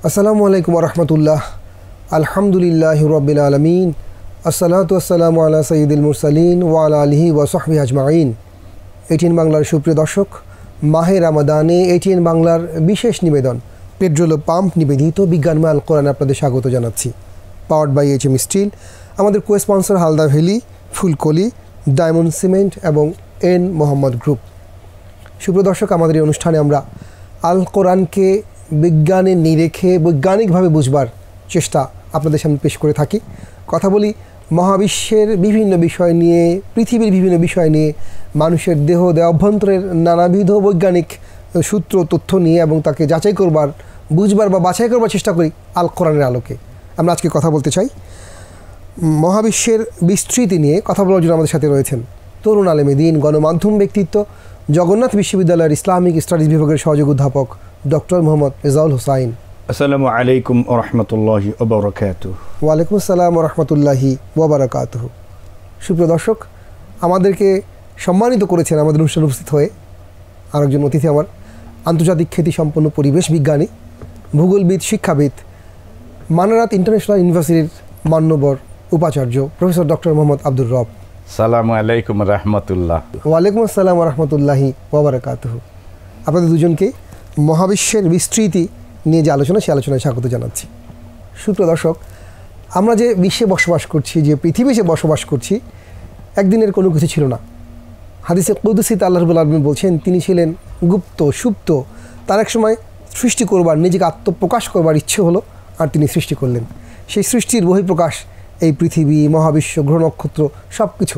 আসসালামু আলাইকুম ওয়া রাহমাতুল্লাহ। আলহামদুলিল্লাহি রাব্বিল আলামিন। আসসালাতু ওয়াসসালামু আলা সাইয়্যিদিল মুরসালিন ওয়া আলা আলিহি ওয়া সাহবিহি আজমাইন। এটিএন বাংলার সুপ্রিয় দর্শক, মাহে রমাদানে এটিএন বাংলার বিশেষ নিবেদন পেট্রোল ও পাম্প নিবেদিত বিজ্ঞানময় আল কোরআন আপনাদের স্বাগত জানাচ্ছি। Powered by HM steel. আমাদের co sponsor Halda valley, Phulkoli, Diamond cement এবং এন মোহাম্মদ গ্রুপ। সুপ্রিয় দর্শক, আমাদের এই অনুষ্ঠানে আমরা আল কোরআনকে বিজ্ঞানে নিরেখে বৈজ্ঞানিকভাবে বুঝবার চেষ্টা আপনাদের সামনে পেশ করে থাকি। কথা বলি মহাবিশ্বের বিভিন্ন বিষয় নিয়ে, পৃথিবীর বিভিন্ন বিষয় নিয়ে, মানুষের দেহ অভ্যন্তরের নানাবিধ বৈজ্ঞানিক সূত্র তথ্য নিয়ে এবং তাকে যাচাই করবার, বুঝবার বা বাছাই করবার চেষ্টা করি আল কোরআনের আলোকে। আমরা আজকে কথা বলতে চাই মহাবিশ্বের বিস্তৃতি নিয়ে। কথা বলার জন্য আমাদের সাথে রয়েছেন তরুণ আলেমে দ্বীন, গণমাধ্যম ব্যক্তিত্ব, জগন্নাথ বিশ্ববিদ্যালয়ের ইসলামিক স্টাডিজ বিভাগের সহযোগী অধ্যাপক ডক্টর মোহাম্মদ রেজাউল হোসাইন। আসসালামু আলাইকুম ওয়া রাহমাতুল্লাহি ওয়া বারাকাতুহু। ওয়া আলাইকুম আসসালাম ওয়া রাহমাতুল্লাহি ওয়া বারাকাতুহু। সুপ্রিয় দর্শক, আমাদেরকে সম্মানিত করেছেন আমাদের অনুষ্ঠানে উপস্থিত হয়ে আরেকজন অতিথি, আমার আন্তর্জাতিক খ্যাতিসম্পন্ন পরিবেশ বিজ্ঞানী, ভূগোলবিদ, শিক্ষাবিদ, মানারাত ইন্টারন্যাশনাল ইউনিভার্সিটির মান্যবর উপাচার্য প্রফেসর ডক্টর মোহাম্মদ আব্দুর রব। সালামু আলাইকুম রাহমাতুল্লাহ। ওয়ালাইকুম আসসালাম ওয়া রাহমাতুল্লাহি ওয়া বারাকাতুহু। আপনাদের দুজনকে মহাবিশ্বের বিস্তৃতি নিয়ে যে আলোচনা, সে আলোচনায় স্বাগত জানাচ্ছি। সুপ্রিয় দর্শক, আমরা যে বিশ্বে বসবাস করছি, যে পৃথিবীতে বসবাস করছি, একদিনের কোনো কিছু ছিল না। হাদিসে কুদসিতে আল্লাহ রাব্বুল আলামিন বলছেন তিনি ছিলেন গুপ্ত, সুপ্ত। তার এক সময় সৃষ্টি করবার, নিজেকে আত্মপ্রকাশ করবার ইচ্ছে হলো, আর তিনি সৃষ্টি করলেন। সেই সৃষ্টির বহিঃপ্রকাশ এই পৃথিবী, মহাবিশ্ব, গ্রহ নক্ষত্র, সব কিছু।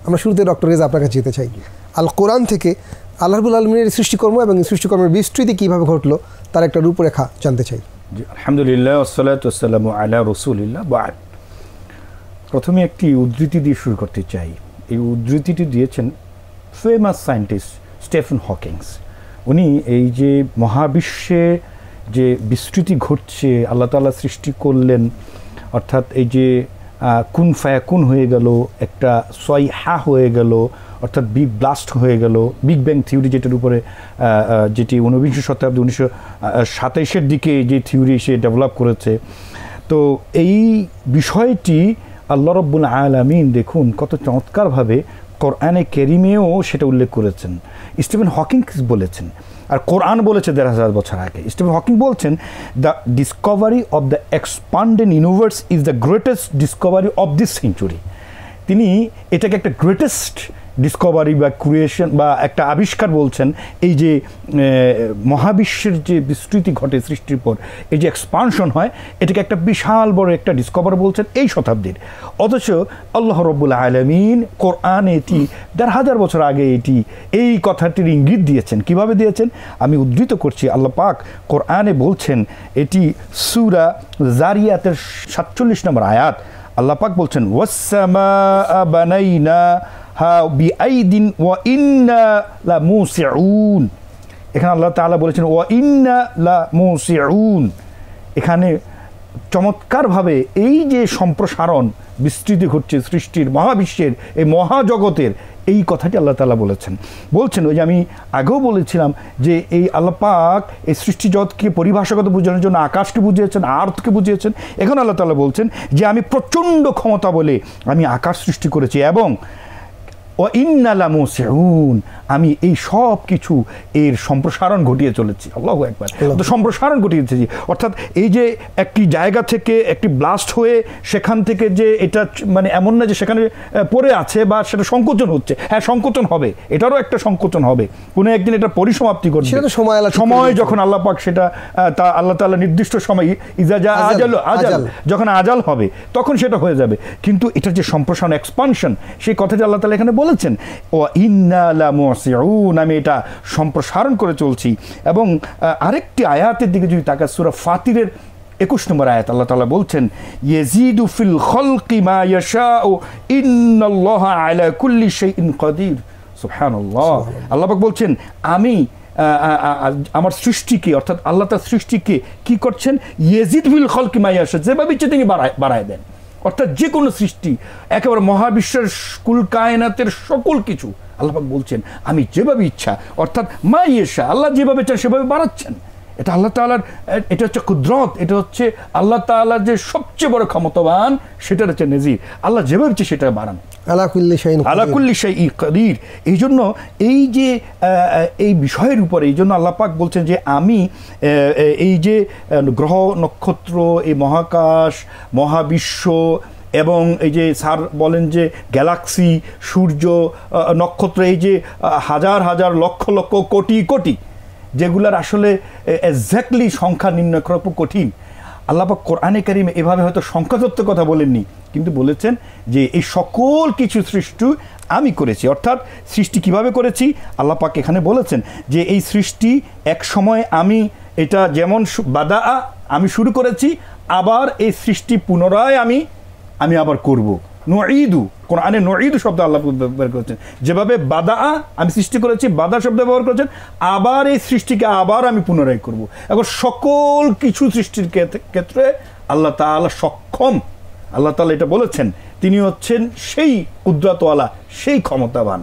আমরা শুরুতে ডক্টর রেজা আপনার কাছে যেতে চাই। আল কোরআন থেকে আল্লাহ রাব্বুল আলামিনের সৃষ্টিকর্ম এবং সৃষ্টিকর্মের বিস্তৃতি কীভাবে ঘটলো তার একটা রূপরেখা জানতে চাই। আলহামদুলিল্লাহ ওয়াসসালাতু ওয়াসসালামু আলা রাসূলিল্লাহ। বাদ প্রথমে একটি উদ্ধৃতি দিয়ে শুরু করতে চাই। এই উদ্ধৃতিটি দিয়েছেন ফেমাস সায়েন্টিস্ট স্টিফেন হকিংস। উনি এই যে মহাবিশ্বে যে বিস্তৃতি ঘটছে, আল্লাহ তাআলা সৃষ্টি করলেন, অর্থাৎ এই যে কুন ফায়াকুন হয়ে গেল, একটা সয়হা হয়ে গেল, অর্থাৎ বিগ ব্লাস্ট হয়ে গেল, বিগ ব্যাং থিওরি, যেটার উপরে যেটি 19বিংশ শতাব্দী 1927-এর দিকে যে থিওরি সে ডেভেলপ করেছে। তো এই বিষয়টি আল্লাহ রাব্বুল আলামিন দেখুন কত চমৎকারভাবে কোরআনে কারীমেও সেটা উল্লেখ করেছেন। স্টিফেন হকিংস বলেছেন, আর কোরআন বলেছে ১,৫০০ বছর আগে। স্টিফেন হকিং বলছেন, the Discovery of the expanded universe is the greatest Discovery of this century. তিনি এটাকে একটা গ্রেটেস্ট ডিসকভারি বা ক্রিয়েশন বা একটা আবিষ্কার বলছেন। এই যে মহাবিশ্বের যে বিস্তৃতি ঘটে সৃষ্টির পর, এই যে এক্সপানশন হয়, এটাকে একটা বিশাল বড় একটা ডিসকভার বলছেন এই শতাব্দীর। অথচ আল্লাহ রাব্বুল আলামিন কোরআন এটি ১,৫০০ বছর আগে এই কথাটির ইঙ্গিত দিয়েছেন। কিভাবে দিয়েছেন আমি উদ্ধৃত করছি। আল্লাহ পাক কোরআনে বলছেন, এটি সূরা জারিয়াতের ৪৭ নম্বর আয়াত। আল্লাহ পাক বলছেন, ওয়াস-সামাআ বানাইনা বিআইদিন ওয়া ইন্না লামুসিউন। এখানে আল্লাহ তাআলা বলেছেন ওয়া ইন্না লামুসিউন। এখানে চমৎকারভাবে এই যে সম্প্রসারণ, বিস্তৃতি ঘটছে সৃষ্টির, মহাবিশ্বের, এই মহাজগতের, এই কথাটি আল্লাহ তাআলা বলেছেন। ওই যে আমি আগেও বলেছিলাম যে এই আল্লাহ পাক এই সৃষ্টি জগৎকে পরিভাষাগত বোঝানোর জন্য আকাশকে বুঝিয়েছেন, আর্থকে বুঝিয়েছেন। এখন আল্লাহ তাআলা বলছেন যে আমি প্রচণ্ড ক্ষমতা বলে আমি আকাশ সৃষ্টি করেছি এবং ও ইন্না লামুসিউন, আমি এই সব কিছু এর সম্প্রসারণ ঘটিয়ে চলেছি। আল্লাহু আকবার। তো সম্প্রসারণ ঘটিয়েছি, অর্থাৎ এই যে একটি জায়গা থেকে একটি ব্লাস্ট হয়ে সেখান থেকে যে এটা মানে এমন না যে সেখানে পড়ে আছে বা সেটা সংকোচন হচ্ছে। হ্যাঁ, সংকোচন হবে, এটারও একটা সংকোচন হবে, কোনো একদিন এটা পরিসমাপ্তি করবে। সময় যখন আল্লাহ পাক সেটা তা আল্লাহ তাআলা নির্দিষ্ট সময় ইজা জা আজাল, যখন আজাল হবে তখন সেটা হয়ে যাবে। কিন্তু এটার যে সম্প্রসারণ, এক্সপানশন, সেই কথাটি আল্লাহ তাআলা এখানে বলেছেন, ও ইন্না লামুসিউন, আমি এটা সম্প্রসারণ করে চলছি। এবং আরেকটি আয়াতের দিকে যদি তাকাই, সূরা ফাতিরের ২১ নম্বর আয়াত, আল্লাহ তাআলা বলছেন, ইয়াজিদু ফিল খালকি মা ইয়াশাউ ইন্নাল্লাহা আলা কুল্লি শাইইন কাদির। সুবহানাল্লাহ। আল্লাহ পাক বলছেন, আমি আমার সৃষ্টিকে, অর্থাৎ আল্লাহ তার সৃষ্টিকে কি করছেন, ইয়াজিদ ফিল খালকি মা ইয়াশা, যেভাবে ইচ্ছে তিনি বাড়ায় দেন। অর্থাৎ যে কোনো সৃষ্টি, একেবারে মহাবিশ্বের কুল কায়নাতের সকল কিছু আল্লাহ পাক বলছেন আমি যেভাবে ইচ্ছা, অর্থাৎ মা ইয়াশা, আল্লাহ যেভাবে চান সেভাবে বাড়াচ্ছেন। এটা আল্লাহ তাআলার, এটা হচ্ছে কুদরত, এটা হচ্ছে আল্লাহ তাআলার যে সবচেয়ে বড় ক্ষমতাবান, সেটার হচ্ছে নজির। আল্লাহ যেভাবে হচ্ছে সেটা বানান, আলা কুল্লি শাইইন কাদির। এই জন্য এই যে এই বিষয়ের উপরে, এই জন্য আল্লাহ পাক বলছেন যে আমি এই যে গ্রহ নক্ষত্র, এই মহাকাশ, মহাবিশ্ব এবং এই যে স্যার বলেন যে গ্যালাক্সি, সূর্য, নক্ষত্র, এই যে হাজার হাজার লক্ষ লক্ষ কোটি কোটি, যেগুলোর আসলে এক্স্যাক্টলি সংখ্যা নির্ণয় করা খুব কঠিন। আল্লাহ পাক কোরআনে কারিমে এভাবে হয়তো সংখ্যাতত্ত্বের কথা বলেননি, কিন্তু বলেছেন যে এই সকল কিছু সৃষ্টি আমি করেছি। অর্থাৎ সৃষ্টি কিভাবে করেছি আল্লাহ পাক এখানে বলেছেন যে এই সৃষ্টি এক সময় আমি, এটা যেমন বাদা আমি শুরু করেছি, আবার এই সৃষ্টি পুনরায় আমি আবার করব। নুঈদু, কোরআনে নুঈদু শব্দ আল্লাহ ব্যবহার করেছেন। যেভাবে বাদা আমি সৃষ্টি করেছি, বাদা শব্দ ব্যবহার করেছেন, আবার এই সৃষ্টিকে আবার আমি পুনরায় করব। এখন সকল কিছু সৃষ্টির ক্ষেত্রে আল্লাহ তাআলা সক্ষম। আল্লাহ তাআলা এটা বলেছেন, তিনি হচ্ছেন সেই কুদরতওয়ালা, সেই ক্ষমতাবান।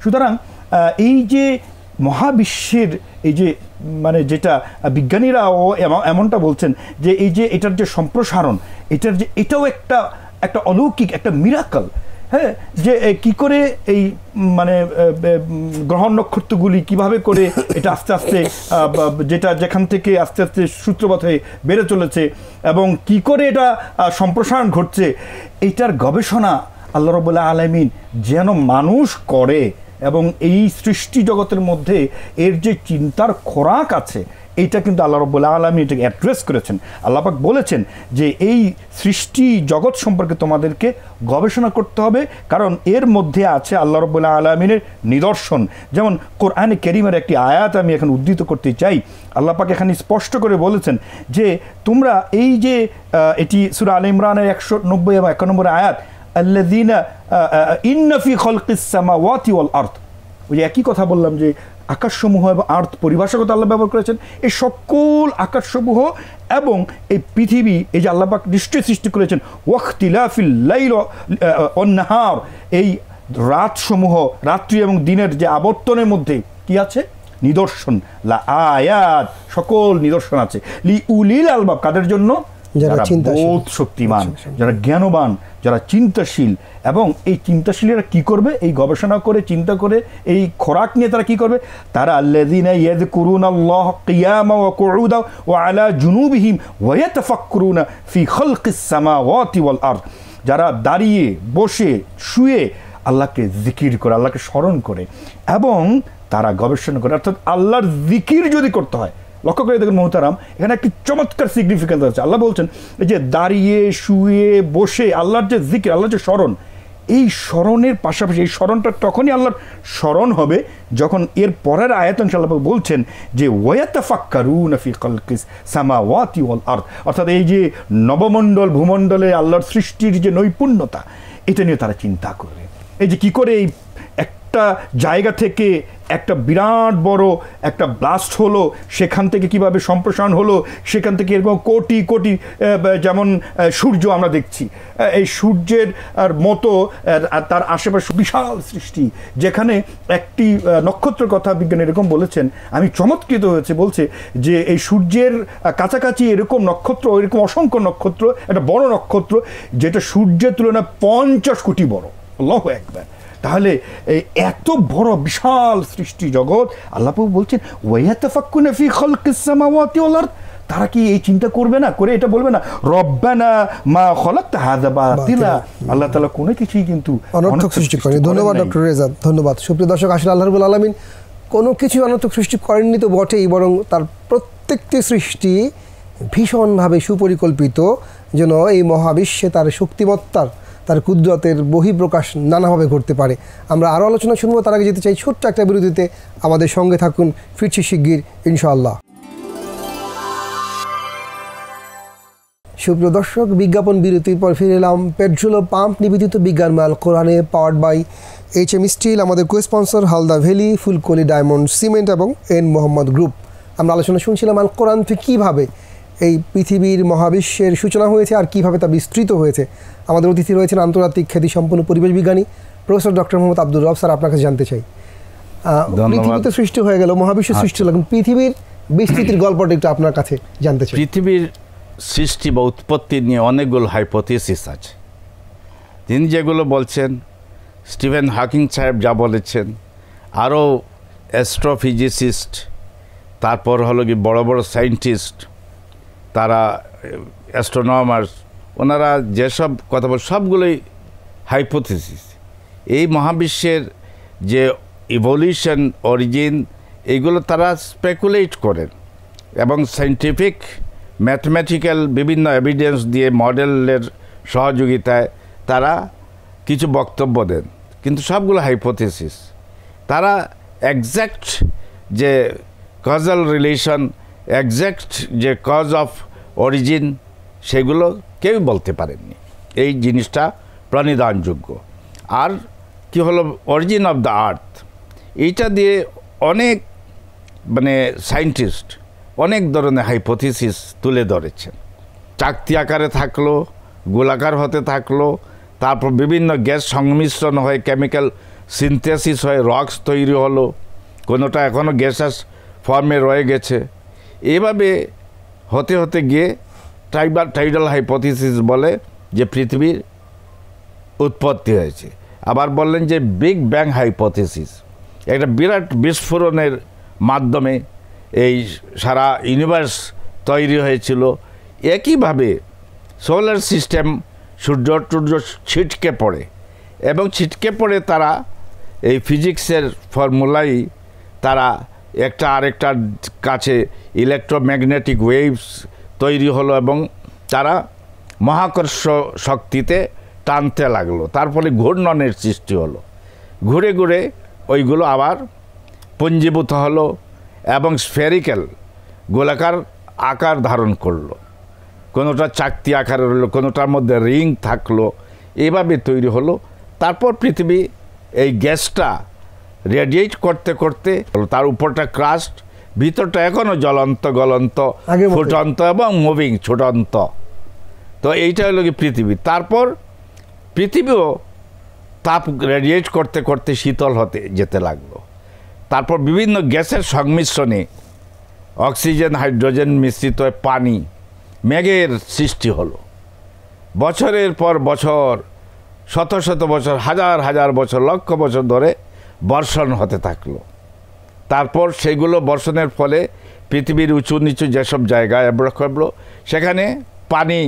সুতরাং এই যে মহাবিশ্বের এই যে মানে যেটা বিজ্ঞানীরাও এমনটা বলছেন যে এই যে এটার যে সম্প্রসারণ, এটাও একটা অলৌকিক, একটা মিরাকল। হ্যাঁ, যে কি করে এই মানে গ্রহ নক্ষত্রগুলি কিভাবে করে এটা আস্তে আস্তে যেটা যেখান থেকে আস্তে আস্তে সূত্রপাত হয়ে বেড়ে চলেছে এবং কি করে এটা সম্প্রসারণ ঘটছে, এইটার গবেষণা আল্লাহ রাব্বুল আলামিন যেন মানুষ করে। এবং এই সৃষ্টি জগতের মধ্যে এর যে চিন্তার খোরাক আছে, এইটা কিন্তু আল্লাহ রাব্বুল আলামিন এটাকে অ্যাড্রেস করেছেন। আল্লাহ পাক বলেছেন যে এই সৃষ্টি জগৎ সম্পর্কে তোমাদেরকে গবেষণা করতে হবে, কারণ এর মধ্যে আছে আল্লাহ রাব্বুল আলামিনের নিদর্শন। যেমন কোরআনে কারীমের একটি আয়াত আমি এখন উদ্ধৃত করতে চাই। আল্লাহ পাক এখানে স্পষ্ট করে বলেছেন যে তোমরা এই যে এটি সূরা আলে ইমরানের 190 এবং 91 আয়াত, আল্লাযীনা ইন্না ফি খালকিস সামাওয়াতি ওয়াল আরদ, ওই যে একই কথা বললাম যে আকাশসমূহ এবং আর্থ পরিভাষাগত আল্লাহ ব্যবহার করেছেন। এই সকল আকাশসমূহ এবং এই পৃথিবী, এই যে আল্লাহ পাক নিশ্চয়ই সৃষ্টি করেছেন, ওয়াখতিলাফিল লাইল ওয়ান নাহার, এই রাতসমূহ, রাত্রি এবং দিনের যে আবর্তনের মধ্যে কি আছে? নিদর্শন। লা আয়াত, সকল নিদর্শন আছে। লি উলিল আলবাব, কাদের জন্য? যারা বোধ শক্তিমান, যারা জ্ঞানবান, যারা চিন্তাশীল। এবং এই চিন্তাশীলেরা কি করবে? এই গবেষণা করে, চিন্তা করে, এই খোরাক নিয়ে তারা কি করবে? তারা আল্লাযীনা ইয়াযকুরুনাল্লাহ কিয়ামান ওয়া কুউদান ওয়া আলা জুনুবিহিম ওয়া ইয়াতাফাক্কারুনা ফি খালকিস সামাওয়াতি ওয়াল আরদ, যারা দাঁড়িয়ে, বসে, শুয়ে আল্লাহকে জিকির করে, আল্লাহকে স্মরণ করে এবং তারা গবেষণা করে। অর্থাৎ আল্লাহর জিকির যদি করতে হয়, লক্ষ্য করে দেখুন মোহতারাম, এখানে একটি চমৎকার সিগনিফিকেন্স আছে। আল্লাহ বলছেন এই যে দাঁড়িয়ে, শুয়ে, বসে আল্লাহর যে জিকির, আল্লাহর যে স্মরণ, এই স্মরণের পাশাপাশি এই স্মরণটা তখনই আল্লাহর স্মরণ হবে যখন এর পরের আয়াতে আল্লাহ বলছেন যে ওয়াতাফাক্কারুনা ফি খালকিস সামাওয়াতি ওয়াল আরদ, অর্থাৎ এই যে নবমণ্ডল, ভূমণ্ডলে আল্লাহর সৃষ্টির যে নৈপুণ্যতা, এটা নিয়ে তারা চিন্তা করবে। এই যে কি করে এই একটা জায়গা থেকে একটা বিরাট বড় একটা ব্লাস্ট হলো, সেখান থেকে কিভাবে সম্প্রসারণ হলো, সেখান থেকে এরকম কোটি কোটি, যেমন সূর্য আমরা দেখছি, এই সূর্যের মতো তার আশেপাশে বিশাল সৃষ্টি, যেখানে একটি নক্ষত্রের কথা বিজ্ঞানী এরকম বলেছেন, আমি চমৎকৃত হয়েছে, বলছে যে এই সূর্যের কাছাকাছি এরকম নক্ষত্র, এরকম অসংখ্য নক্ষত্র, একটা বড় নক্ষত্র যেটা সূর্যের তুলনায় 50 কোটি বড়। আল্লাহু আকবার। তাহলে এত বড় বিশাল সৃষ্টি জগৎ, আল্লাহ বলছেন ওয়ায়াতাফাক্কুনা ফি খালকিস সামাওয়াতি ওয়াল আরদ, তারা কি এই চিন্তা করবে না? করে এটা বলবে না রব্বানা মা খালাকতা হাযা বাতিলা, আল্লাহ তাআলা কোনো কিছুই কিন্তু অনর্থক সৃষ্টি করেনি। ধন্যবাদ ডক্টর রেজাদ, ধন্যবাদ। সুপ্রিয় দর্শক, আসলে আল্লাহ রাব্বুল আলামিন কোনো কিছু অনর্থক সৃষ্টি করেননি তো বটেই, বরং তার প্রত্যেকটি সৃষ্টি ভীষণভাবে সুপরিকল্পিত, যেন এই মহাবিশ্বে তার শক্তিমত্তার, তার কুদরতের বহিঃপ্রকাশ নানাভাবে ঘটতে পারে। আমরা আরও আলোচনা শুনবো, তার আগে যেতে চাই ছোট্ট একটা বিরতিতে। আমাদের সঙ্গে থাকুন, ফিরছি শিগগির ইনশাআল্লাহ। সুপ্রিয় দর্শক, বিজ্ঞাপন বিরতির পর ফিরে এলাম। পেট্রোল ও পাম্প নিবেদিত বিজ্ঞানময় আল কোরআনে, পাওয়ার্ড বাই HM স্টিল, আমাদের co-sponsor Halda valley, Phulkoli Diamond cement এবং এন মোহাম্মদ গ্রুপ। আমরা আলোচনা শুনছিলাম আল কোরআন থেকে কীভাবে এই পৃথিবীর মহাবিশ্বের সূচনা হয়েছে আর কীভাবে তা বিস্তৃত হয়েছে। আমাদের অতিথি রয়েছেন আন্তর্জাতিক খ্যাতিসম্পন্ন পরিবেশ বিজ্ঞানী প্রফেসর ডক্টর মোহাম্মদ আব্দুর রব। স্যার, আপনার কাছে জানতে চাই, পৃথিবীতে সৃষ্টি হয়ে গেল, মহাবিশ্ব সৃষ্টি হলো, পৃথিবীর বিস্তৃতির গল্পটা একটু আপনার কাছে জানতে চাই। পৃথিবীর সৃষ্টি বা উৎপত্তি নিয়ে অনেকগুলো হাইপোথিসিস আছে। তিনি যেগুলো বলছেন, স্টিফেন হকিং সাহেব যা বলেছেন, আরও অ্যাস্ট্রোফিজিসিস্ট, তারপর হলো কি বড় বড় সায়েন্টিস্ট, তারা অ্যাস্ট্রোনমার্স, ওনারা যেসব কথা বল সবগুলোই হাইপোথিসিস। এই মহাবিশ্বের যে ইভলিউশন, অরিজিন, এইগুলো তারা স্পেকুলেট করেন এবং সায়েন্টিফিক ম্যাথমেটিক্যাল বিভিন্ন এভিডেন্স দিয়ে মডেলের সহযোগিতায় তারা কিছু বক্তব্য দেন, কিন্তু সবগুলো হাইপোথিসিস। তারা এক্স্যাক্ট যে কজাল রিলেশন, এক্স্যাক্ট যে কজ অফ অরিজিন, সেগুলো কেউ বলতে পারেননি। এই জিনিসটা প্রণিধানযোগ্য। আর কি হলো অরিজিন অফ দ্য আর্থ, এইটা দিয়ে অনেক সায়েন্টিস্ট অনেক ধরনের হাইপোথিসিস তুলে ধরেছেন। চাকতি আকারে থাকলো, গোলাকার হতে থাকলো, তারপর বিভিন্ন গ্যাস সংমিশ্রণ হয়ে কেমিক্যাল সিনথেসিস হয়ে রক্স তৈরি হলো, কোনোটা এখনও গ্যাসাস ফর্মে রয়ে গেছে। এভাবে হতে হতে গিয়ে টাইডাল হাইপোথিসিস বলে যে পৃথিবীর উৎপত্তি হয়েছে। আবার বললেন যে বিগ ব্যাং হাইপোথিসিস, একটা বিরাট বিস্ফোরণের মাধ্যমে এই সারা ইউনিভার্স তৈরি হয়েছিল। একইভাবে সোলার সিস্টেম, সূর্য টূর্য ছিটকে পড়ে, এবং ছিটকে পড়ে তারা এই ফিজিক্সের ফর্মুলাই তারা একটা আরেকটার কাছে ইলেকট্রোম্যাগনেটিক ওয়েভস তৈরি হলো এবং তারা মহাকর্ষ শক্তিতে টানতে লাগলো। তার ফলে ঘূর্ণনের সৃষ্টি হলো, ঘুরে ঘুরে ওইগুলো আবার পুঞ্জীভূত হলো এবং স্ফেরিক্যাল গোলাকার আকার ধারণ করলো। কোনোটা চাকতি আকারে রইল, কোনোটার মধ্যে রিং থাকলো, এভাবে তৈরি হলো। তারপর পৃথিবী এই গ্যাসটা রেডিয়েট করতে করতে তার উপরটা ক্রাস্ট, ভিতরটা এখনও জ্বলন্ত গলন্ত ফুটন্ত এবং মুভিং ছুটন্ত। তো এইটা হলো কি পৃথিবী। তারপর পৃথিবীও তাপ রেডিয়েট করতে করতে শীতল হতে যেতে লাগলো। তারপর বিভিন্ন গ্যাসের সংমিশ্রণে অক্সিজেন, হাইড্রোজেন মিশ্রিত পানি, মেঘের সৃষ্টি হলো। বছরের পর বছর, শত শত বছর, হাজার হাজার বছর, লক্ষ বছর ধরে বর্ষণ হতে থাকলো। তারপর সেগুলো বর্ষণের ফলে পৃথিবীর উঁচু নিচু যেসব জায়গায় এবড়ো সেখানে পানি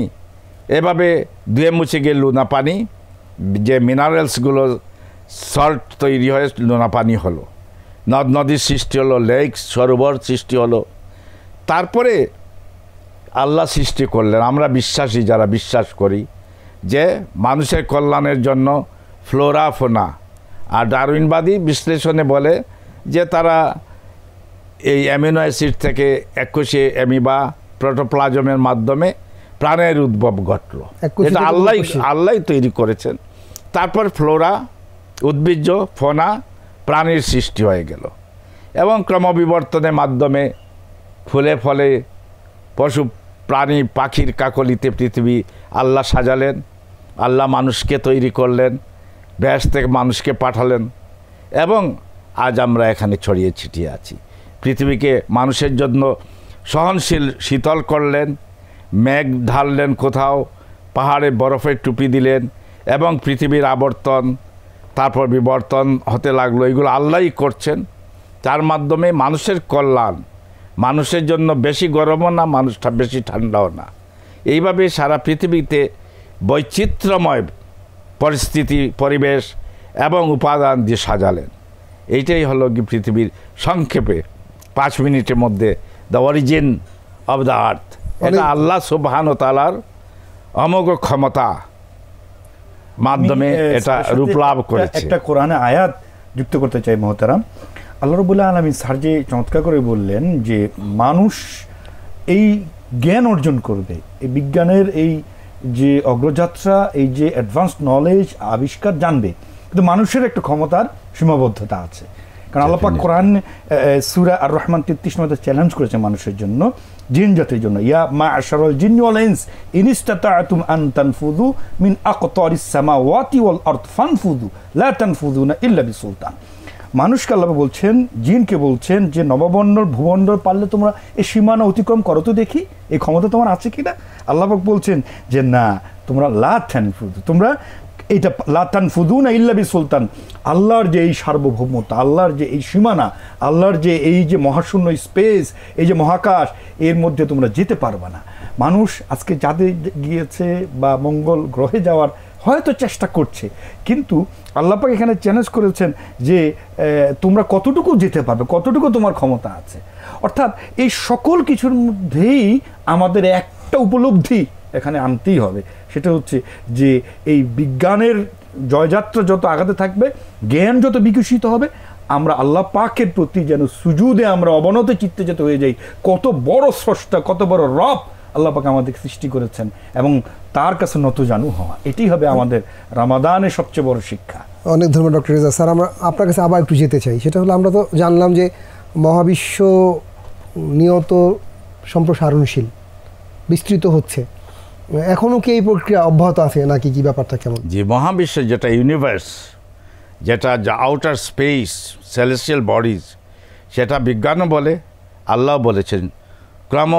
এভাবে ধুয়ে মুছে গিয়ে লুনা পানি, যে মিনারেলসগুলো সল্ট তৈরি হয়ে লুনা পানি হলো, নদ নদীর সৃষ্টি হলো, লেক সরোবর সৃষ্টি হলো। তারপরে আল্লাহ সৃষ্টি করলেন। আমরা বিশ্বাসী, যারা বিশ্বাস করি যে মানুষের কল্যাণের জন্য ফ্লোরা ফোনা, আর ডারউইনবাদী বিশ্লেষণে বলে যে তারা এই অ্যামিনো অ্যাসিড থেকে 21 অ্যামিবা প্রোটোপ্লাজমের মাধ্যমে প্রাণের উদ্ভব ঘটল। এটা আল্লাহ তৈরি করেছেন। তারপর ফ্লোরা, উদ্ভিজ্জ, ফোনা, প্রাণীর সৃষ্টি হয়ে গেল এবং ক্রমবিবর্তনের মাধ্যমে ফুলে ফলে পশু প্রাণী পাখির কাকলিতে পৃথিবী আল্লাহ সাজালেন। আল্লাহ মানুষকে তৈরি করলেন, ব্যাস থেকে মানুষকে পাঠালেন এবং আজ আমরা এখানে ছড়িয়ে ছিটিয়ে আছি। পৃথিবীকে মানুষের জন্য সহনশীল শীতল করলেন, মেঘ ঢাললেন কোথাও, পাহাড়ে বরফের টুপি দিলেন এবং পৃথিবীর আবর্তন তারপর বিবর্তন হতে লাগলো। এগুলো আল্লাহই করছেন। তার মাধ্যমে মানুষের কল্যাণ, মানুষের জন্য বেশি গরমও না, মানুষটা বেশি ঠান্ডাও না। এইভাবে সারা পৃথিবীতে বৈচিত্র্যময় পরিস্থিতি, পরিবেশ এবং উপাদান দিয়ে সাজালেন। এইটাই হলো কি পৃথিবীর সংক্ষেপে 5 মিনিটের মধ্যে the origin of the earth. এটা আল্লাহ সুবহান ও তাআলার অমোঘ ক্ষমতা মাধ্যমে এটা রূপ লাভ করেছে। একটা কোরআনে আয়াত যুক্ত করতে চাই মহতারাম। আল্লাহ রাব্বুল আলামিন স্যার যে চমৎকার করে বললেন যে মানুষ এই জ্ঞান অর্জন করবে, এই বিজ্ঞানের এই যে অগ্রযাত্রা, এই যে অ্যাডভান্স নলেজ আবিষ্কার জানবে, কিন্তু মানুষের একটা ক্ষমতার সীমাবদ্ধতা আছে। কারণ আল্লাহ পাক কোরআন সূরা আর রহমান 33 মধ্যে চ্যালেঞ্জ করেছে মানুষের জন্য, জিন জাতির জন্য, ইয়া মা'শারাল জিন্নি ওয়াল ইনস ইন ইসতাতা'তুম আন তানফুযু মিন আকতারিস সামাওয়াতি ওয়াল আরদ ফানফুযু লা তানফুযুনা ইল্লা বিসুলতান। মানুষকে আল্লাহ বলছেন, জিনকে বলছেন যে নবমণ্ডল ভূমণ্ডল পারলে তোমরা এই সীমানা অতিক্রম করো তো দেখি, এই ক্ষমতা তোমার আছে কি না। আল্লাহ পাক বলছেন যে না, তোমরা লা তানফুযু, তোমরা এইটা লা তানফুযুনা ইল্লা বিসুলতান, আল্লাহর যে এই সার্বভৌমতা, আল্লাহর যে এই সীমানা, আল্লাহর যে এই যে মহাশূন্য স্পেস, এই যে মহাকাশ, এর মধ্যে তোমরা যেতে পারবে না। মানুষ আজকে যাদের গিয়েছে বা মঙ্গল গ্রহে যাওয়ার হয়তো চেষ্টা করছে, কিন্তু আল্লাহ পাক এখানে চ্যালেঞ্জ করেছেন যে তোমরা কতটুকু যেতে পারবে, কতটুকু তোমার ক্ষমতা আছে। অর্থাৎ এই সকল কিছুর মধ্যেই আমাদের একটা উপলব্ধি এখানে আনতেই হবে, সেটা হচ্ছে যে এই বিজ্ঞানের জয়যাত্রা যত আগাতে থাকবে, জ্ঞান যত বিকশিত হবে, আমরা আল্লাহ পাকের প্রতি যেন সুজুদে আমরা অবনত চিত্তে যেতে হয়ে যাই। কত বড় স্রষ্টা, কত বড় রব আল্লাহ পাক আমাদের সৃষ্টি করেছেন, এবং তার কাছে নতজানু হওয়া, এটাই হবে আমাদের রমাদানের সবচেয়ে বড় শিক্ষা। অনেক ধন্যবাদ ডক্টর রেজা স্যার। আমরা আপনার কাছে আবার একটু যেতে চাই। সেটা হলো, আমরা তো জানলাম যে মহাবিশ্ব নিয়ত সম্প্রসারণশীল, বিস্তৃত হচ্ছে, এখনও কি এই প্রক্রিয়া অব্যাহত আছে নাকি, কি ব্যাপারটা কেমন? যে মহাবিশ্ব যেটা ইউনিভার্স, যেটা আউটার স্পেস, সেলেস্টিয়াল বডিজ, সেটা বিজ্ঞানও বলে, আল্লাহ বলেছেন ক্রম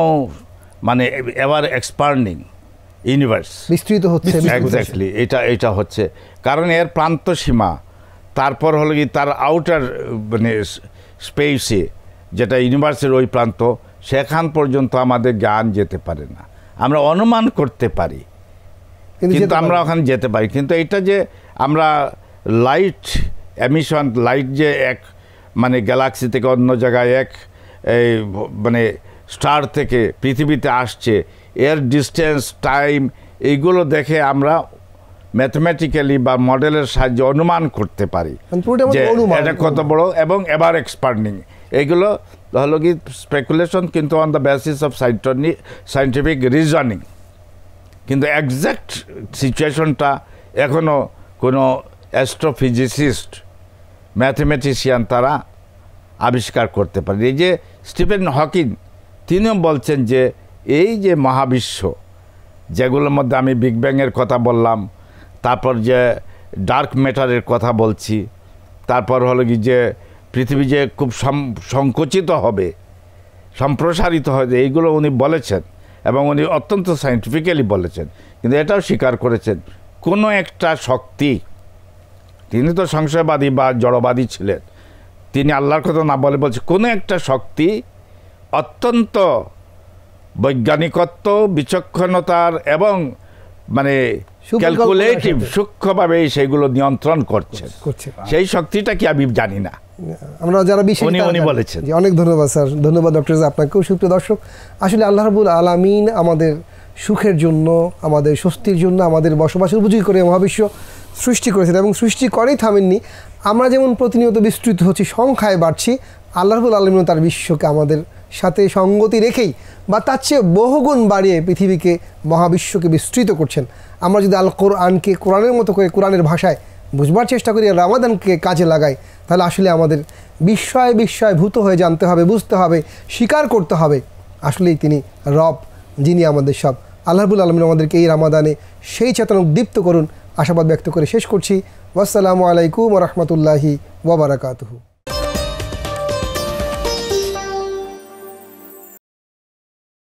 মানে এভার এক্সপান্ডিং ইউনিভার্স, বিস্তৃত হচ্ছে। এক্স্যাক্টলি, এটা হচ্ছে কারণ এর প্রান্ত সীমা, তারপর হলো কি তার আউটার মানে স্পেসে, যেটা ইউনিভার্সের ওই প্রান্ত, সেখান পর্যন্ত আমাদের জ্ঞান যেতে পারে না। আমরা অনুমান করতে পারি, কিন্তু আমরা ওখানে যেতে পারি। কিন্তু এটা যে আমরা লাইট এমিশন, লাইট যে এক মানে গ্যালাক্সি থেকে অন্য জায়গায় এক এই মানে স্টার থেকে পৃথিবীতে আসছে, এর ডিস্টেন্স, টাইম, এইগুলো দেখে আমরা ম্যাথমেটিক্যালি বা মডেলের সাহায্যে অনুমান করতে পারি যে এটা কত বড় এবং এভার এক্সপান্ডিং। এইগুলো হলো কি স্পেকুলেশন, কিন্তু on the basis of scientific reasoning. কিন্তু এক্স্যাক্ট সিচুয়েশনটা এখনও কোনো অ্যাস্ট্রোফিজিসিস্ট, ম্যাথমেটিশিয়ান তারা আবিষ্কার করতে পারে। এই যে স্টিফেন হকিং, তিনিও বলছেন যে এই যে মহাবিশ্ব, যেগুলোর মধ্যে আমি বিগ ব্যাংয়ের কথা বললাম, তারপর যে ডার্ক ম্যাটারের কথা বলছি, তারপর হলো কি যে পৃথিবী যে খুব সংকুচিত হবে, সম্প্রসারিত হবে, এইগুলো উনি বলেছেন, এবং উনি অত্যন্ত সায়েন্টিফিক্যালি বলেছেন। কিন্তু এটাও স্বীকার করেছেন কোনো একটা শক্তি, তিনি তো সংশয়বাদী বা জড়বাদী ছিলেন, তিনি আল্লাহর কথা না বলে বলছে কোনো একটা শক্তি অত্যন্ত বৈজ্ঞানিকত্ব, বিচক্ষণতার এবং মানে ক্যালকুলেটিভ, সূক্ষ্মভাবে সেইগুলো নিয়ন্ত্রণ করছে। সেই শক্তিটা কি আমি জানি না, আমরা যারা উনি বলেছেন। অনেক ধন্যবাদ স্যার, ধন্যবাদ ডক্টর, আপনাকেও। সুপ্রিয় দর্শক, আসলে আল্লাহ রাব্বুল আলামিন আমাদের সুখের জন্য, আমাদের স্বস্তির জন্য, আমাদের বসবাসের উপযোগী করে মহাবিশ্ব সৃষ্টি করেছেন, এবং সৃষ্টি করেই থামেননি। আমরা যেমন প্রতিনিয়ত বিস্তৃত হচ্ছি, সংখ্যায় বাড়ছি, আল্লাহ রাব্বুল আলামিন তার বিশ্বকে আমাদের সাথে সঙ্গতি রেখেই বা তার চেয়ে বহুগুণ বাড়িয়ে পৃথিবীকে, মহাবিশ্বকে বিস্তৃত করছেন। আমরা যদি আল কোরআনকে কোরআনের মতো করে, কোরআনের ভাষায় বুঝবার চেষ্টা করি, রমাদানকে কাজে লাগাই, তাহলে আসলে আমাদের বিস্ময়ভূত হয়ে জানতে হবে, বুঝতে হবে, স্বীকার করতে হবে আসলেই তিনি রব, যিনি আমাদের সব। আল্লাহ রাব্বুল আলামিন আমাদেরকে এই রমাদানে সেই চেতনা উদ্দীপ্ত করুন, আশাবাদ ব্যক্ত করে শেষ করছি। ওয়াসসালামু আলাইকুম ওয়া রাহমাতুল্লাহি ওয়া বারাকাতুহু।